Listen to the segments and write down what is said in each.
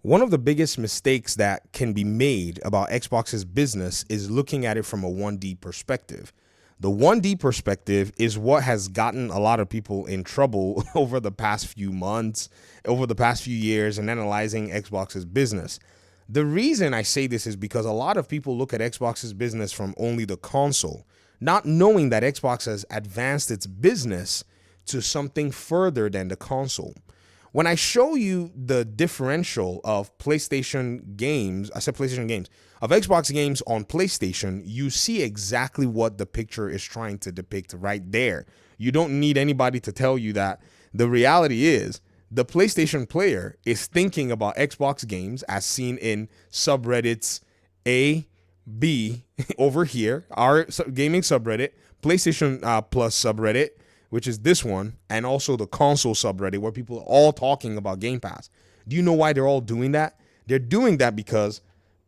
One of the biggest mistakes that can be made about Xbox's business is looking at it from a 1D perspective. The 1D perspective is what has gotten a lot of people in trouble over the past few months, over the past few years, and analyzing Xbox's business. The reason I say this is because a lot of people look at Xbox's business from only the console, not knowing that Xbox has advanced its business to something further than the console. When I show you the differential of PlayStation games, I said PlayStation games, of Xbox games on PlayStation, you see exactly what the picture is trying to depict right there. You don't need anybody to tell you that. The reality is the PlayStation player is thinking about Xbox games as seen in subreddits A, B over here, our gaming subreddit, PlayStation Plus subreddit, which is this one, and also the console subreddit where people are all talking about Game Pass. Do you know why they're all doing that? They're doing that because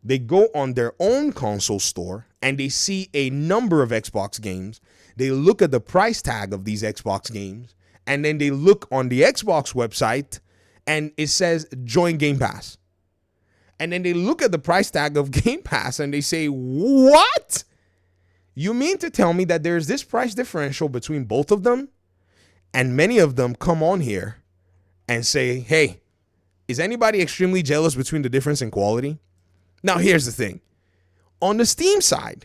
they go on their own console store and they see a number of Xbox games. They look at the price tag of these Xbox games, and then they look on the Xbox website and it says join Game Pass. And then they look at the price tag of Game Pass and they say, what? You mean to tell me that there's this price differential between both of them? And many of them come on here and say, hey, is anybody extremely jealous between the difference in quality? Now, here's the thing. On the Steam side,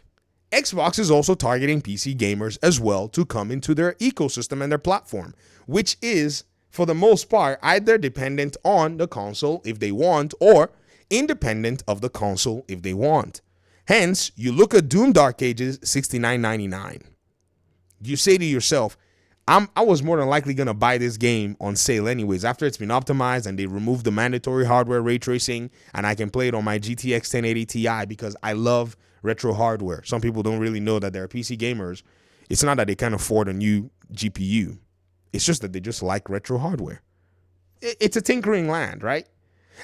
Xbox is also targeting PC gamers as well to come into their ecosystem and their platform, which is, for the most part, either dependent on the console if they want or independent of the console if they want. Hence, you look at Doom Dark Ages $69.99. You say to yourself, I was more than likely going to buy this game on sale anyways after it's been optimized and they removed the mandatory hardware ray tracing and I can play it on my GTX 1080 Ti because I love retro hardware. Some people don't really know that they're PC gamers. It's not that they can't afford a new GPU. It's just that they just like retro hardware. It's a tinkering land, right?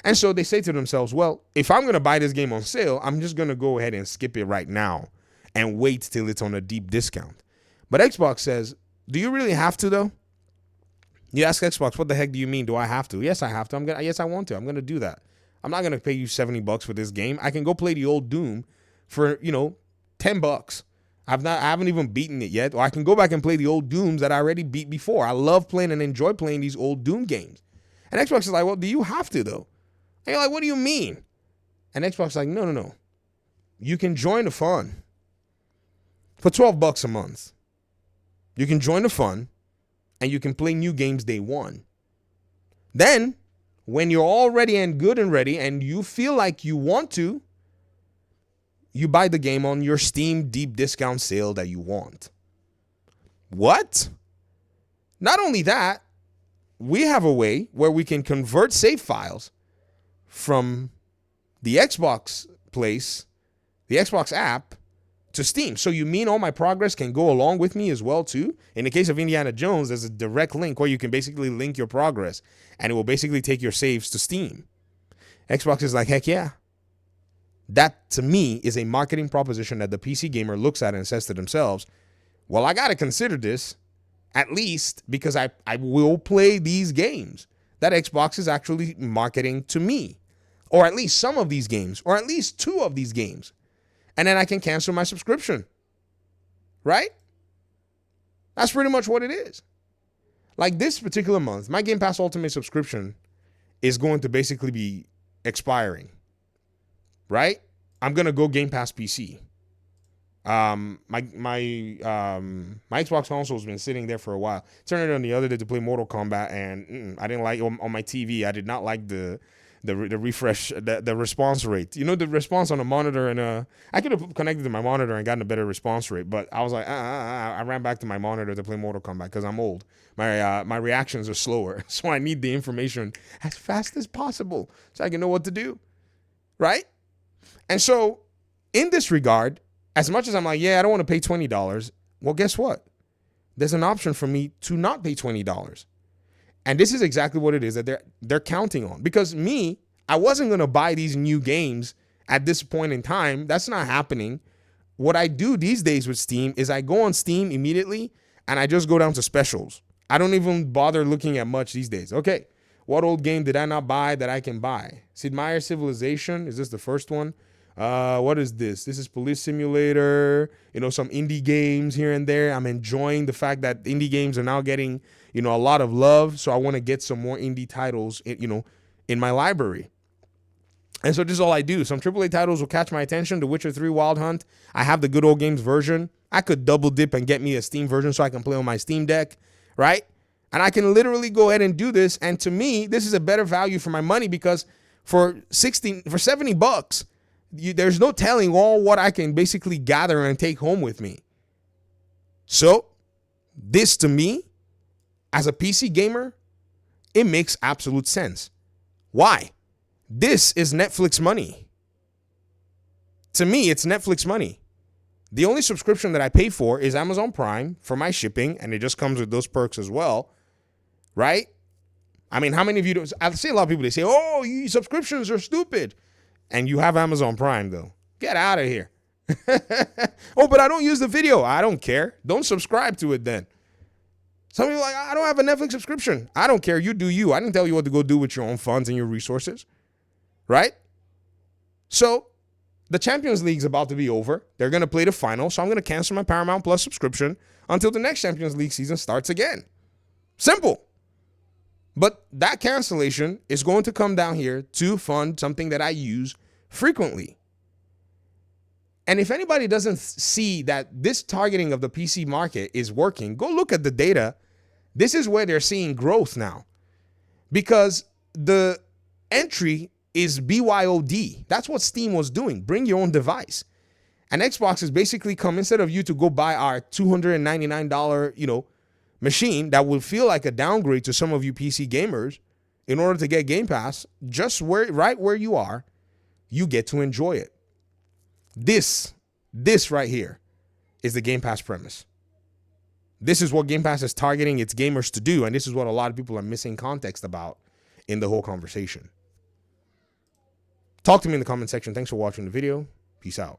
And so they say to themselves, well, if I'm going to buy this game on sale, I'm just going to go ahead and skip it right now and wait till it's on a deep discount. But Xbox says, do you really have to, though? You ask Xbox, what the heck do you mean? Do I have to? Yes, I have to. Yes, I want to. I'm going to do that. I'm not going to pay you $70 for this game. I can go play the old Doom for, $10. I haven't even beaten it yet. Or I can go back and play the old Dooms that I already beat before. I love playing and enjoy playing these old Doom games. And Xbox is like, well, do you have to, though? And you're like, what do you mean? And Xbox is like, no. You can join the fun for $12 a month. You can join the fun, and you can play new games day one. Then, when you're all ready and good and ready, and you feel like you want to, you buy the game on your Steam deep discount sale that you want. What? Not only that, we have a way where we can convert save files from the Xbox place, the Xbox app, to Steam. So you mean all my progress can go along with me as well too? In the case of Indiana Jones, there's a direct link where you can basically link your progress and it will basically take your saves to Steam. Xbox is like, heck yeah. That to me is a marketing proposition that the PC gamer looks at and says to themselves, well, I got to consider this at least because I will play these games that Xbox is actually marketing to me, or at least some of these games, or at least two of these games. And then I can cancel my subscription, right? That's pretty much what it is. Like this particular month, my Game Pass Ultimate subscription is going to basically be expiring, right? I'm going to go Game Pass PC. My Xbox console has been sitting there for a while. Turned it on the other day to play Mortal Kombat, and I didn't like on my TV. I did not like the refresh, the response rate. The response on a monitor, and I could have connected to my monitor and gotten a better response rate, but I was like, I ran back to my monitor to play Mortal Kombat because I'm old. My reactions are slower, so I need the information as fast as possible so I can know what to do, right? And so, in this regard, as much as I'm like, yeah, I don't want to pay $20, well, guess what? There's an option for me to not pay $20. And this is exactly what it is that they're counting on. Because me, I wasn't going to buy these new games at this point in time. That's not happening. What I do these days with Steam is I go on Steam immediately and I just go down to specials. I don't even bother looking at much these days. Okay, What old game did I not buy that I can buy? Sid Meier's Civilization. Is this the first one? What is this? This is Police Simulator. You know, some indie games here and there. I'm enjoying the fact that indie games are now getting, you know, a lot of love. So I want to get some more indie titles, you know, in my library. And so this is all I do. Some AAA titles will catch my attention. The Witcher 3 Wild Hunt. I have the Good Old Games version. I could double dip and get me a Steam version so I can play on my Steam Deck, right? And I can literally go ahead and do this. And to me, this is a better value for my money because for $70, there's no telling all what I can basically gather and take home with me. So this to me, as a PC gamer, it makes absolute sense. Why? This is Netflix money. To me, it's Netflix money. The only subscription that I pay for is Amazon Prime for my shipping, and it just comes with those perks as well, right? I mean, how many of you don't? I see a lot of people, they say, oh, subscriptions are stupid. And you have Amazon Prime, though. Get out of here. Oh, but I don't use the video. I don't care. Don't subscribe to it then. Some people are like, I don't have a Netflix subscription. I don't care. You do you. I didn't tell you what to go do with your own funds and your resources. Right? So the Champions League is about to be over. They're going to play the final. So I'm going to cancel my Paramount Plus subscription until the next Champions League season starts again. Simple. But that cancellation is going to come down here to fund something that I use frequently. And if anybody doesn't see that this targeting of the PC market is working, go look at the data. This is where they're seeing growth now. Because the entry is BYOD. That's what Steam was doing. Bring your own device. And Xbox has basically come, instead of you to go buy our $299, machine that will feel like a downgrade to some of you PC gamers, in order to get Game Pass, just right where you are, you get to enjoy it. This right here is the Game Pass premise. This is what Game Pass is targeting its gamers to do, and this is what a lot of people are missing context about in the whole conversation. Talk to me in the comment section. Thanks for watching the video. Peace out.